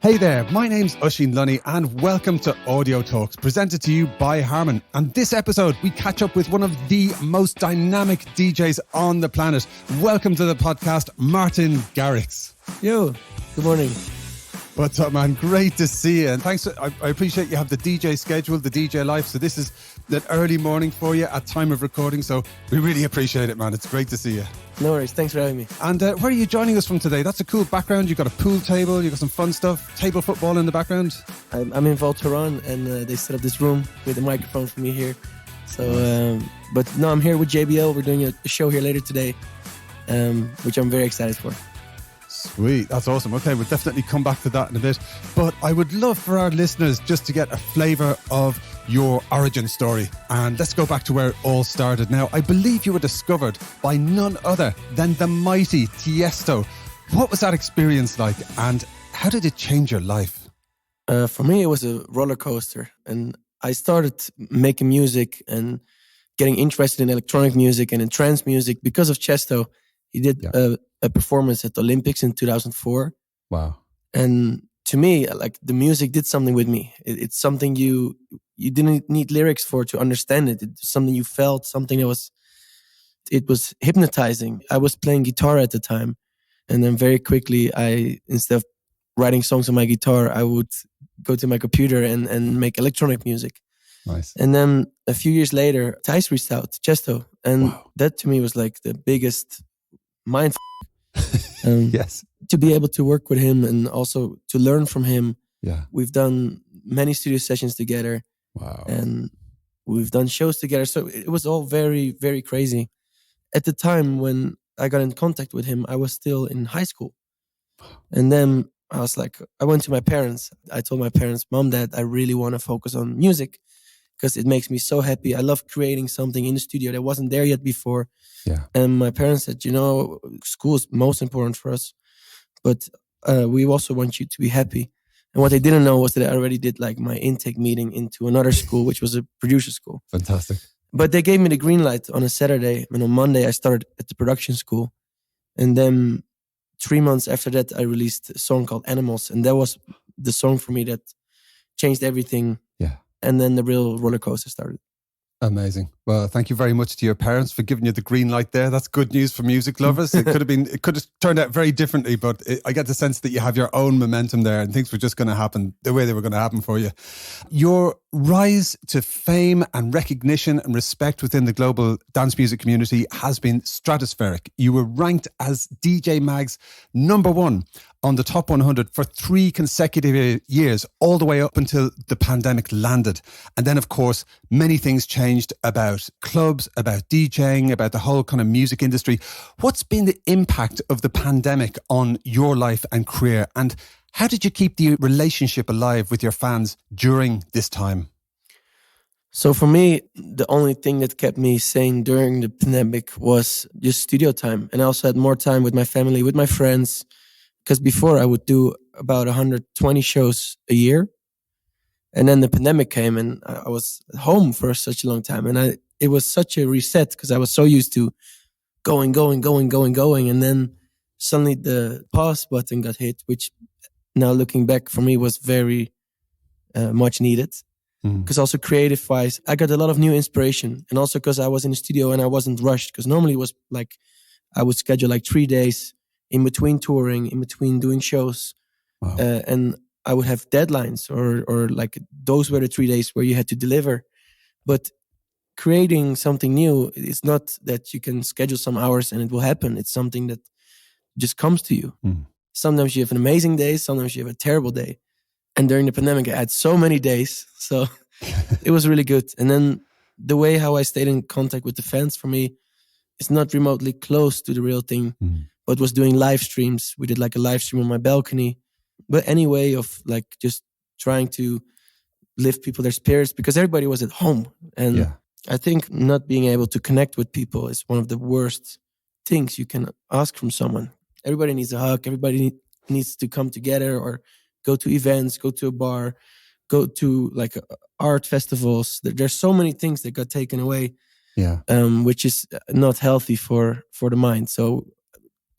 Hey there, my name's Oisín Lunny and welcome to Audio Talks, presented to you by Harman. And this episode, we catch up with one of the most dynamic DJs on the planet. Welcome to the podcast, Martin Garrix. Yo, good morning. What's up, man? Great to see you. And thanks. I appreciate you have the DJ schedule, the DJ life. So this is that early morning for you at time of recording. So we really appreciate it, man. It's great to see you. No worries. Thanks for having me. And where are you joining us from today? That's a cool background. You've got a pool table. You've got some fun stuff. Table football in the background. I'm in Val and they set up this room with a microphone for me here. So, but no, I'm here with JBL. We're doing a show here later today, which I'm very excited for. Sweet, that's awesome. Okay, we'll definitely come back to that in a bit. But I would love for our listeners just to get a flavour of your origin story. And let's go back to where it all started. Now, I believe you were discovered by none other than the mighty Tiesto. What was that experience like and how did it change your life? For me, it was a roller coaster. And I started making music and getting interested in electronic music and in trance music because of Tiesto. He did a performance at the Olympics in 2004. Wow. And to me, like, the music did something with me. It's something you didn't need lyrics for to understand it. It's something you felt, something that was hypnotizing. I was playing guitar at the time. And then very quickly, instead of writing songs on my guitar, I would go to my computer and make electronic music. Nice. And then a few years later, Thijs reached out to Tiesto. And that to me was like the biggest mind yes. To be able to work with him and also to learn from him. Yeah. We've done many studio sessions together. Wow. And we've done shows together. So it was all very, very crazy. At the time when I got in contact with him, I was still in high school. And then I was like, I went to my parents. I told my parents, Mom, Dad, I really want to focus on music because it makes me so happy. I love creating something in the studio that wasn't there yet before. Yeah. And my parents said, school is most important for us, but we also want you to be happy. And what they didn't know was that I already did like my intake meeting into another school, which was a producer school. Fantastic. But they gave me the green light on a Saturday. And on Monday, I started at the production school. And then 3 months after that, I released a song called Animals. And that was the song for me that changed everything. Yeah. And then the real roller coaster started. Amazing. Well, thank you very much to your parents for giving you the green light there. That's good news for music lovers. It could have turned out very differently, but I get the sense that you have your own momentum there and things were just going to happen the way they were going to happen for you. Your rise to fame and recognition and respect within the global dance music community has been stratospheric. You were ranked as DJ Mag's #1 on the top 100 for 3 consecutive years, all the way up until the pandemic landed. And then, of course, many things changed about clubs, about DJing, about the whole kind of music industry. What's been the impact of the pandemic on your life and career? And how did you keep the relationship alive with your fans during this time? So for me, the only thing that kept me sane during the pandemic was just studio time. And I also had more time with my family, with my friends. Because before I would do about 120 shows a year. And then the pandemic came and I was at home for such a long time. And it was such a reset because I was so used to going. And then suddenly the pause button got hit, which now looking back for me was very much needed. Because also creative-wise, I got a lot of new inspiration. And also because I was in the studio and I wasn't rushed. Because normally it was like I would schedule like 3 days in between touring, in between doing shows. Wow. And I would have deadlines or like those were the 3 days where you had to deliver. But creating something new, it's not that you can schedule some hours and it will happen. It's something that just comes to you. Sometimes you have an amazing day, sometimes you have a terrible day. And during the pandemic, I had so many days. So it was really good. And then the way how I stayed in contact with the fans for me is not remotely close to the real thing. But was doing live streams. We did like a live stream on my balcony. But any way of like just trying to lift people their spirits because everybody was at home. And I think not being able to connect with people is one of the worst things you can ask from someone. Everybody needs a hug. Everybody needs to come together or go to events, go to a bar, go to like art festivals. There's so many things that got taken away, which is not healthy for the mind. So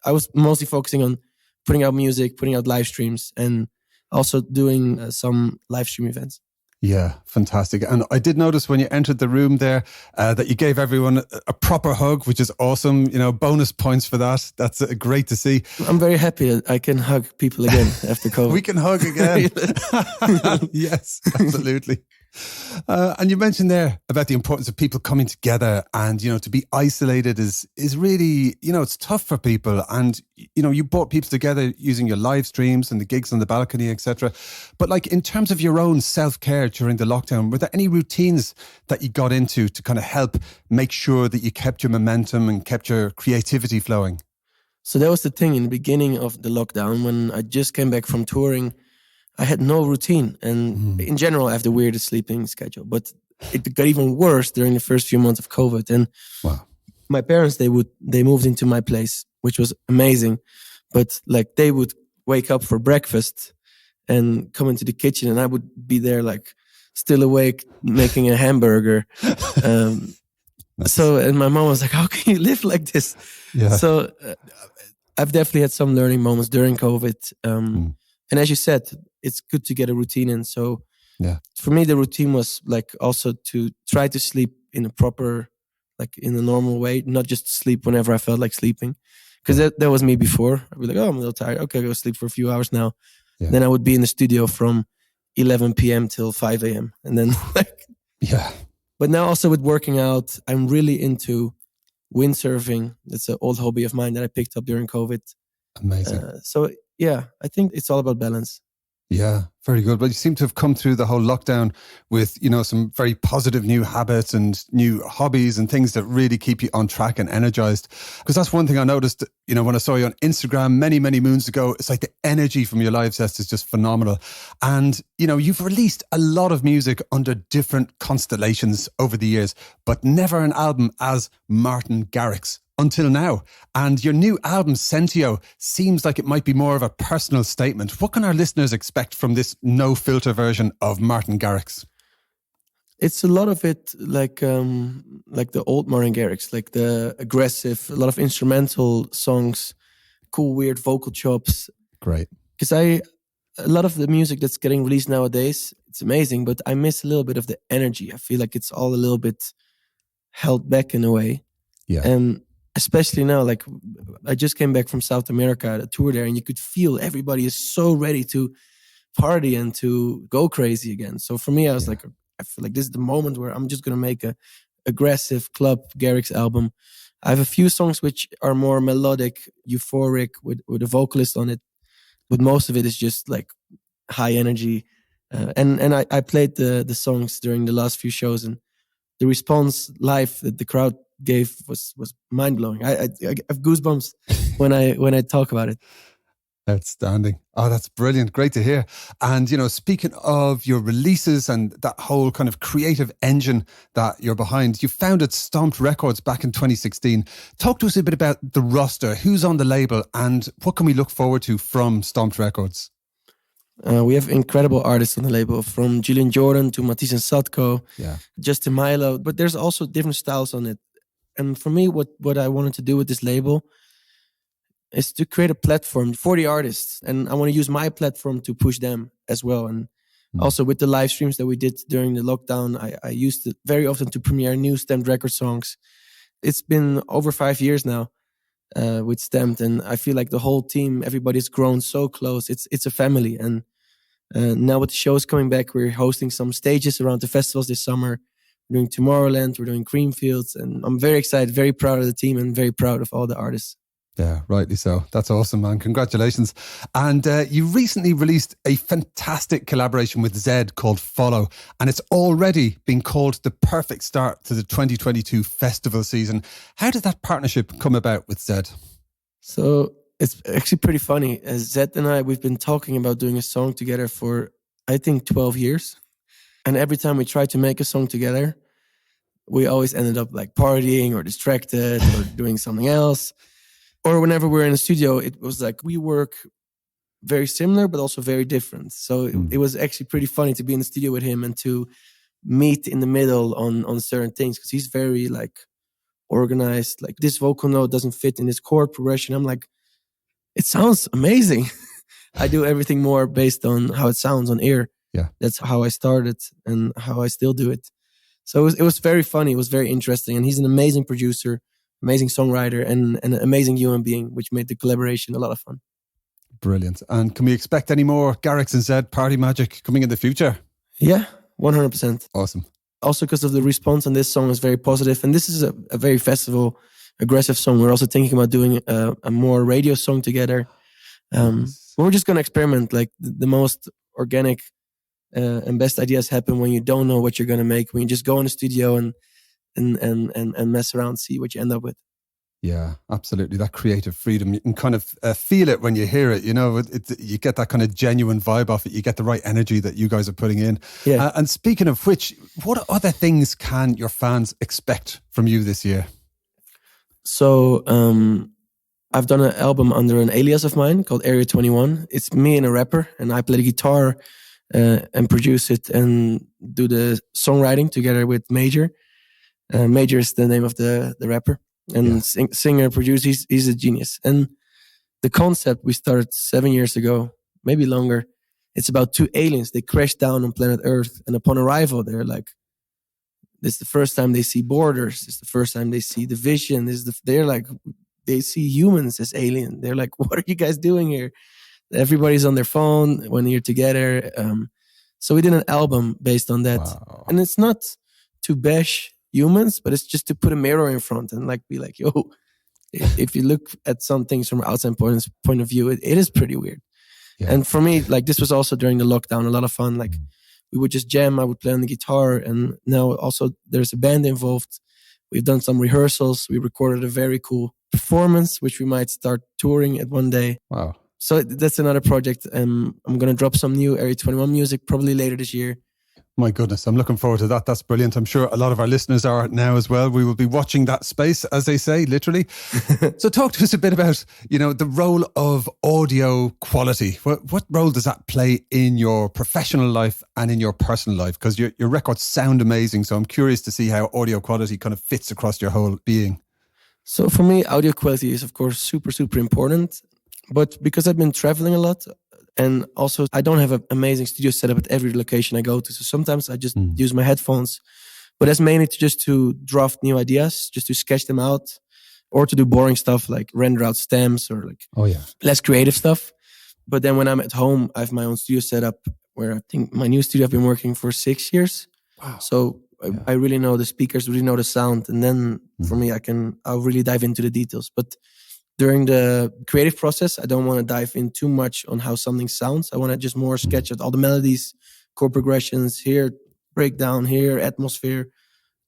I was mostly focusing on putting out music, putting out live streams, and also doing some live stream events. Yeah, fantastic. And I did notice when you entered the room there that you gave everyone a proper hug, which is awesome. Bonus points for that. That's great to see. I'm very happy I can hug people again after COVID. We can hug again. Yes, absolutely. And you mentioned there about the importance of people coming together, and to be isolated is really it's tough for people. And you brought people together using your live streams and the gigs on the balcony, etc. But like in terms of your own self-care during the lockdown, were there any routines that you got into to kind of help make sure that you kept your momentum and kept your creativity flowing? So that was the thing in the beginning of the lockdown when I just came back from touring. I had no routine, and in general, I have the weirdest sleeping schedule. But it got even worse during the first few months of COVID. And my parents, they moved into my place, which was amazing. But like they would wake up for breakfast and come into the kitchen, and I would be there like still awake making a hamburger. So, and my mom was like, "How can you live like this?" Yeah. So, I've definitely had some learning moments during COVID. And as you said, it's good to get a routine in. So for me, the routine was like also to try to sleep in a proper, like in a normal way, not just sleep whenever I felt like sleeping. Because that was me before. I'd be like, oh, I'm a little tired. Okay, I'll go sleep for a few hours now. Yeah. Then I would be in the studio from 11 p.m. till 5 a.m. And then But now also with working out, I'm really into windsurfing. That's an old hobby of mine that I picked up during COVID. Amazing. I think it's all about balance. Yeah, very good. But you seem to have come through the whole lockdown with, some very positive new habits and new hobbies and things that really keep you on track and energized. Because that's one thing I noticed, when I saw you on Instagram many, many moons ago. It's like the energy from your live sets is just phenomenal. And, you've released a lot of music under different constellations over the years, but never an album as Martin Garrix until now. And your new album, Sentio, seems like it might be more of a personal statement. What can our listeners expect from this no-filter version of Martin Garrix? It's a lot of it like the old Martin Garrix, like the aggressive, a lot of instrumental songs, cool, weird vocal chops. Great. Because a lot of the music that's getting released nowadays, it's amazing, but I miss a little bit of the energy. I feel like it's all a little bit held back in a way. Yeah. And especially now, like I just came back from South America, a tour there, and you could feel everybody is so ready to party and to go crazy again. So for me, I was like, I feel like this is the moment where I'm just going to make a aggressive club Garrix album. I have a few songs which are more melodic, euphoric with a vocalist on it, but most of it is just like high energy. And I played the songs during the last few shows, and the response live that the crowd gave was mind blowing. I have goosebumps when I talk about it. Outstanding. Oh, that's brilliant. Great to hear. And, speaking of your releases and that whole kind of creative engine that you're behind, you founded Stomped Records back in 2016. Talk to us a bit about the roster, who's on the label, and what can we look forward to from Stomped Records? We have incredible artists on the label, from Julian Jordan to Matisse and Sadko, Justin Milo, but there's also different styles on it. And for me, what I wanted to do with this label is to create a platform for the artists. And I want to use my platform to push them as well. And also with the live streams that we did during the lockdown, I used it very often to premiere new Stamped Record songs. It's been over 5 years now with Stamped. And I feel like the whole team, everybody's grown so close. It's a family. And now with the shows coming back, we're hosting some stages around the festivals this summer. We're doing Tomorrowland, we're doing Creamfields, and I'm very excited, very proud of the team, and very proud of all the artists. Yeah, rightly so. That's awesome, man. Congratulations. And you recently released a fantastic collaboration with Zedd called Follow, and it's already been called the perfect start to the 2022 festival season. How did that partnership come about with Zedd? So it's actually pretty funny. As Zedd and I, we've been talking about doing a song together for, I think, 12 years. And every time we tried to make a song together, we always ended up like partying or distracted or doing something else. Or whenever we're in a studio, it was like we work very similar, but also very different. So it was actually pretty funny to be in the studio with him and to meet in the middle on certain things, because he's very like organized. Like this vocal note doesn't fit in this chord progression. I'm like, it sounds amazing. I do everything more based on how it sounds on air. Yeah. That's how I started and how I still do it. So it was very funny. It was very interesting. And he's an amazing producer, amazing songwriter, and an amazing human being, which made the collaboration a lot of fun. Brilliant. And can we expect any more Garrix and Zedd party magic coming in the future? Yeah, 100%. Awesome. Also because of the response on this song is very positive. And this is a very festival, aggressive song. We're also thinking about doing a more radio song together. We're just going to experiment. Like the most organic and best ideas happen when you don't know what you're going to make, when you just go in the studio and mess around, see what you end up with. Yeah, absolutely. That creative freedom, you can kind of feel it when you hear it. You know, you get that kind of genuine vibe off it. You get the right energy that you guys are putting in. Yeah. And speaking of which, what other things can your fans expect from you this year? So I've done an album under an alias of mine called Area 21. It's me and a rapper, and I play the guitar and produce it and do the songwriting together with Major. Major is the name of the rapper. And singer, producer, he's a genius. And the concept we started 7 years ago, maybe longer. It's about two aliens. They crash down on planet Earth, and upon arrival, they're like, this is the first time they see borders. It's the first time they see division. They're like, they see humans as alien. They're like, what are you guys doing here? Everybody's on their phone when you're together. So we did an album based on that. Wow. And it's not to bash humans, but it's just to put a mirror in front and like be like, yo, if you look at some things from an outside point of view, it is pretty weird. Yeah. And for me, like this was also during the lockdown, a lot of fun. Like we would just jam, I would play on the guitar, and now also there's a band involved. We've done some rehearsals. We recorded a very cool performance, which we might start touring at one day. Wow. So that's another project. I'm going to drop some new Area 21 music probably later this year. My goodness, I'm looking forward to that. That's brilliant. I'm sure a lot of our listeners are now as well. We will be watching that space, as they say, literally. So talk to us a bit about, the role of audio quality. What role does that play in your professional life and in your personal life? Because your records sound amazing. So I'm curious to see how audio quality kind of fits across your whole being. So for me, audio quality is, of course, super, super important. But because I've been traveling a lot, and also I don't have an amazing studio setup at every location I go to. So sometimes I just use my headphones. But that's mainly to draft new ideas, just to sketch them out, or to do boring stuff like render out stems or like less creative stuff. But then when I'm at home, I have my own studio setup where I think my new studio I've been working for 6 years. Wow. So I really know the speakers, really know the sound. And then for me, I'll really dive into the details. But during the creative process, I don't want to dive in too much on how something sounds. I want to just more sketch out all the melodies, chord progressions here, breakdown here, atmosphere.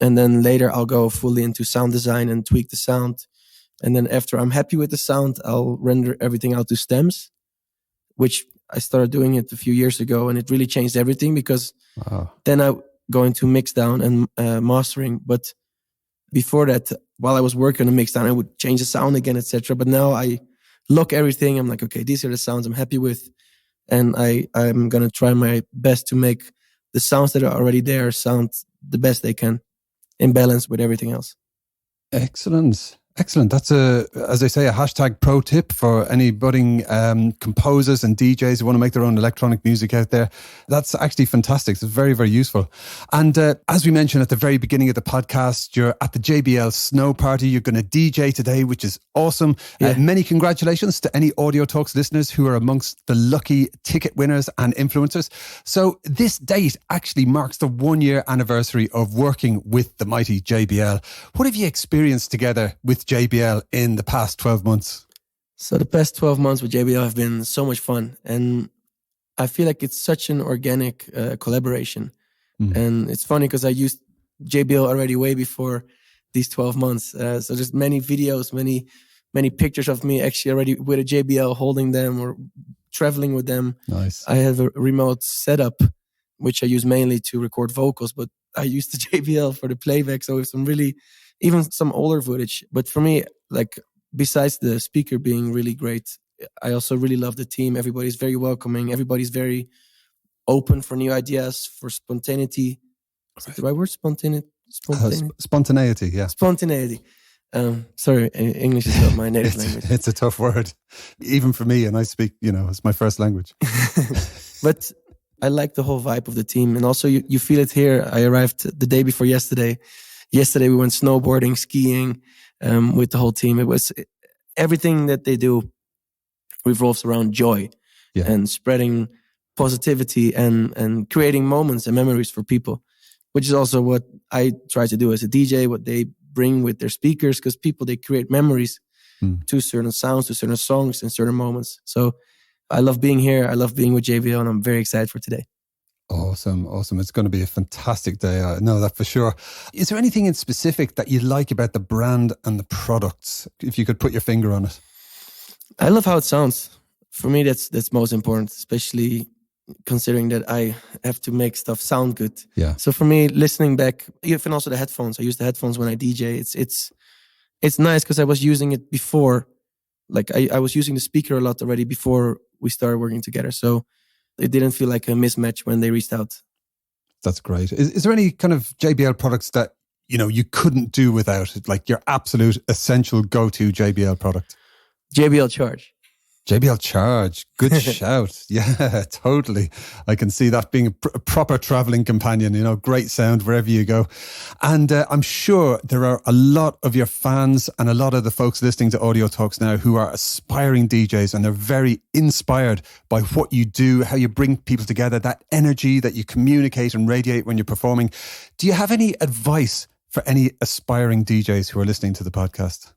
And then later I'll go fully into sound design and tweak the sound. And then after I'm happy with the sound, I'll render everything out to stems, which I started doing it a few years ago. And it really changed everything because then I go into mix down and mastering. But before that, while I was working on the mix down, I would change the sound again, etc. But now I look everything. I'm like, okay, these are the sounds I'm happy with. And I'm going to try my best to make the sounds that are already there sound the best they can in balance with everything else. Excellent. That's as I say, a hashtag pro tip for any budding composers and DJs who want to make their own electronic music out there. That's actually fantastic. It's very, very useful. And as we mentioned at the very beginning of the podcast, you're at the JBL Snow Party. You're going to DJ today, which is awesome. Yeah. Many congratulations to any Audio Talks listeners who are amongst the lucky ticket winners and influencers. So this date actually marks the 1 year anniversary of working with the mighty JBL. What have you experienced together with JBL in the past 12 months? So the past 12 months with JBL have been so much fun. And I feel like it's such an organic collaboration. And it's funny because I used JBL already way before these 12 months. So there's many videos, many pictures of me actually already with a JBL holding them or traveling with them. Nice. I have a remote setup, which I use mainly to record vocals, but I use the JBL for the playback. So it's even some older footage. But for me, like besides the speaker being really great, I also really love the team. Everybody's very welcoming. Everybody's very open for new ideas, for spontaneity. Is that the right word? Spontaneity. Spontaneity, yeah. Spontaneity. Sorry, English is not my native language. It's a tough word, even for me, and I speak, it's my first language. But I like the whole vibe of the team, and also you feel it here. I arrived the day before yesterday. Yesterday we went snowboarding, skiing with the whole team. It was everything that they do revolves around joy and spreading positivity and creating moments and memories for people, which is also what I try to do as a DJ, what they bring with their speakers, because people, they create memories to certain sounds, to certain songs, and certain moments. So I love being here. I love being with JBL, and I'm very excited for today. Awesome. It's going to be a fantastic day. I know that for sure. Is there anything in specific that you like about the brand and the products, if you could put your finger on it? I love how it sounds. For me, that's most important, especially considering that I have to make stuff sound good. Yeah. So for me, listening back, even also the headphones, I use the headphones when I DJ. It's nice because I was using it before. Like I was using the speaker a lot already before we started working together. So it didn't feel like a mismatch when they reached out. That's great. Is there any kind of JBL products that, you couldn't do without it? Like your absolute essential go-to JBL product? JBL Charge. JBL Charge, good shout. Yeah, totally. I can see that being a proper traveling companion, great sound wherever you go. And I'm sure there are a lot of your fans and a lot of the folks listening to Audio Talks now who are aspiring DJs, and they're very inspired by what you do, how you bring people together, that energy that you communicate and radiate when you're performing. Do you have any advice for any aspiring DJs who are listening to the podcast?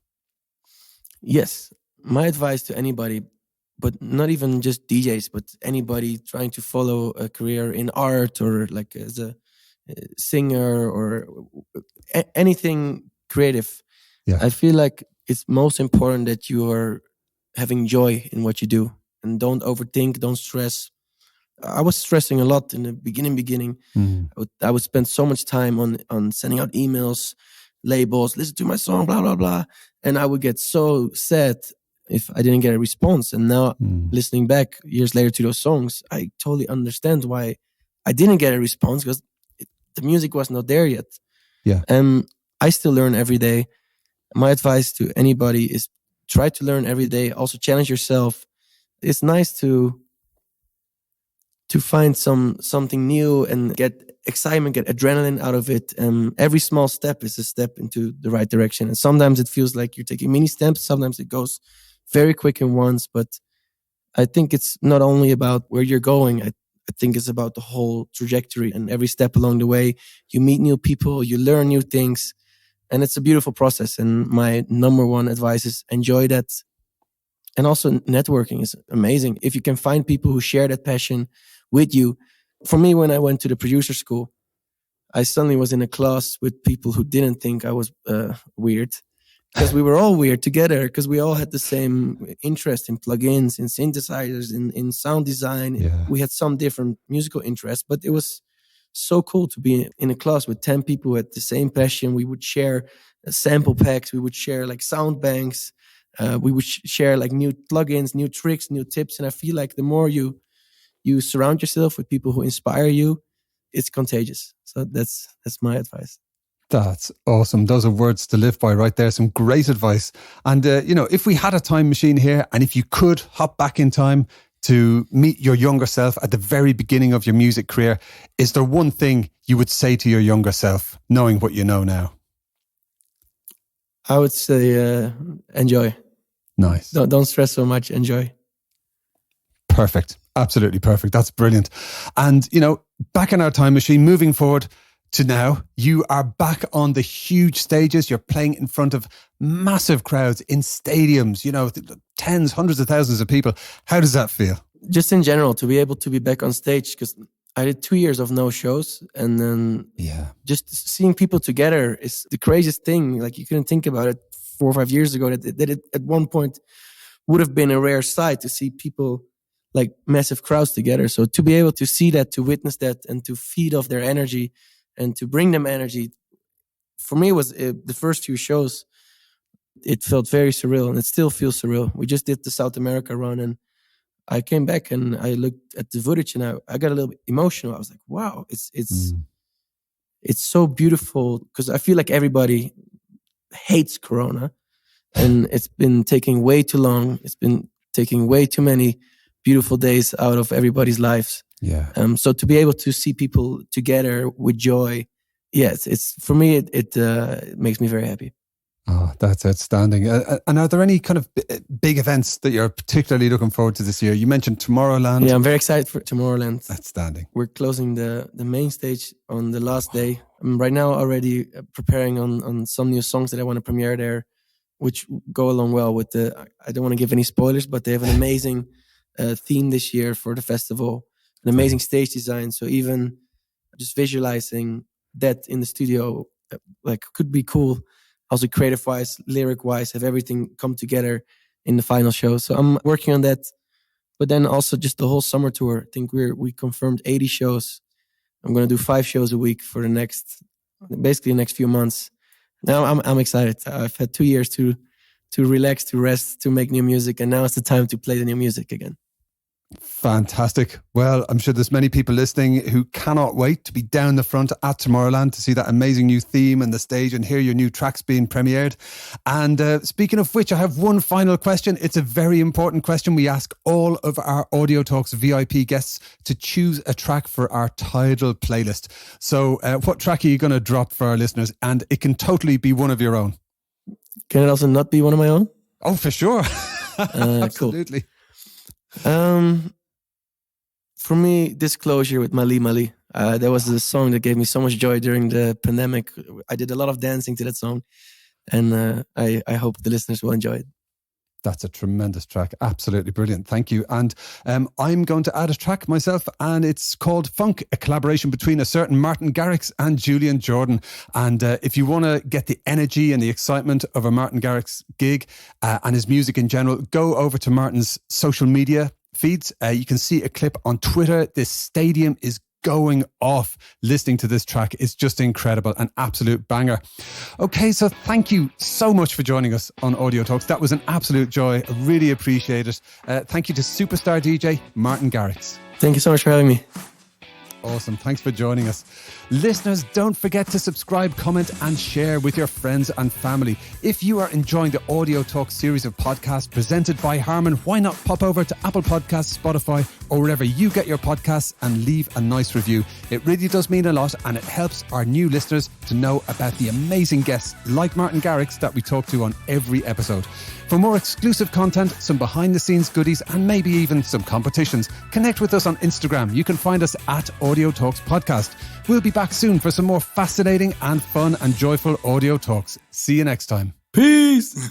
Yes. My advice to anybody, but not even just DJs, but anybody trying to follow a career in art or like as a singer or anything creative. Yeah. I feel like it's most important that you are having joy in what you do, and don't overthink, don't stress. I was stressing a lot in the beginning. I would spend so much time on sending out emails, labels, listen to my song, blah, blah, blah. And I would get so sad if I didn't get a response. And now listening back years later to those songs, I totally understand why I didn't get a response, because the music was not there yet. Yeah. And I still learn every day. My advice to anybody is try to learn every day. Also challenge yourself. It's nice to find something new and get excitement, get adrenaline out of it. Every small step is a step into the right direction. And sometimes it feels like you're taking mini steps. Sometimes it goes very quick in once. But I think it's not only about where you're going. I think it's about the whole trajectory, and every step along the way, you meet new people, you learn new things, and it's a beautiful process. And my number one advice is enjoy that. And also networking is amazing. If you can find people who share that passion with you. For me, when I went to the producer school, I suddenly was in a class with people who didn't think I was weird, because we were all weird together, because we all had the same interest in plugins, in synthesizers, in sound design. Yeah. We had some different musical interests, but it was so cool to be in a class with 10 people who had the same passion. We would share sample packs. We would share like sound banks. We would share like new plugins, new tricks, new tips. And I feel like the more you surround yourself with people who inspire you, it's contagious. So that's my advice. That's awesome. Those are words to live by right there. Some great advice. And, if we had a time machine here, and if you could hop back in time to meet your younger self at the very beginning of your music career, is there one thing you would say to your younger self, knowing what you know now? I would say enjoy. Nice. Don't stress so much. Enjoy. Perfect. Absolutely perfect. That's brilliant. And, back in our time machine, moving forward to now, you are back on the huge stages. You're playing in front of massive crowds in stadiums, tens, hundreds of thousands of people. How does that feel? Just in general, to be able to be back on stage, because I did 2 years of no shows, and then just seeing people together is the craziest thing. Like, you couldn't think about it 4 or 5 years ago that it at one point would have been a rare sight to see people like massive crowds together. So to be able to see that, to witness that, and to feed off their energy and to bring them energy, for me, it was the first few shows. It felt very surreal, and it still feels surreal. We just did the South America run, and I came back and I looked at the footage, and I got a little bit emotional. I was like, wow, it's so beautiful, because I feel like everybody hates Corona, and it's been taking way too long. It's been taking way too many beautiful days out of everybody's lives. Yeah. So to be able to see people together with joy, yes, it's for me. It makes me very happy. Oh, that's outstanding. And are there any kind of big events that you're particularly looking forward to this year? You mentioned Tomorrowland. Yeah, I'm very excited for Tomorrowland. Outstanding. We're closing the main stage on the last day. I'm right now already preparing on some new songs that I want to premiere there, which go along well with I don't want to give any spoilers, but they have an amazing theme this year for the festival, an amazing stage design. So even just visualizing that in the studio, could be cool. Also creative-wise, lyric-wise, have everything come together in the final show. So I'm working on that. But then also just the whole summer tour. I think we confirmed 80 shows. I'm going to do 5 shows a week for the next few months. Now I'm excited. I've had 2 years to relax, to rest, to make new music. And now it's the time to play the new music again. Fantastic. Well, I'm sure there's many people listening who cannot wait to be down the front at Tomorrowland to see that amazing new theme and the stage and hear your new tracks being premiered. And speaking of which, I have one final question. It's a very important question. We ask all of our Audio Talks VIP guests to choose a track for our Tidal playlist. So what track are you going to drop for our listeners? And it can totally be one of your own. Can it also not be one of my own? Oh, for sure. Absolutely. Cool. For me, Disclosure with Mali Mali. That was a song that gave me so much joy during the pandemic. I did a lot of dancing to that song, and I hope the listeners will enjoy it. That's a tremendous track. Absolutely brilliant. Thank you. And I'm going to add a track myself, and it's called Funk, a collaboration between a certain Martin Garrix and Julian Jordan. And if you want to get the energy and the excitement of a Martin Garrix gig and his music in general, go over to Martin's social media feeds. You can see a clip on Twitter. This stadium is going off listening to this track. It's just incredible, an absolute banger. Okay, so thank you so much for joining us on Audio Talks. That was an absolute joy. I really appreciate it. Thank you to superstar DJ Martin Garrix. Thank you so much for having me. Awesome. Thanks for joining us. Listeners, don't forget to subscribe, comment and share with your friends and family. If you are enjoying the Audio Talk series of podcasts presented by Harman, why not pop over to Apple Podcasts, Spotify or wherever you get your podcasts and leave a nice review. It really does mean a lot, and it helps our new listeners to know about the amazing guests like Martin Garrix that we talk to on every episode. For more exclusive content, some behind the scenes goodies and maybe even some competitions, connect with us on Instagram. You can find us at Audio Talks Podcast. We'll be back soon for some more fascinating and fun and joyful Audio Talks. See you next time. Peace.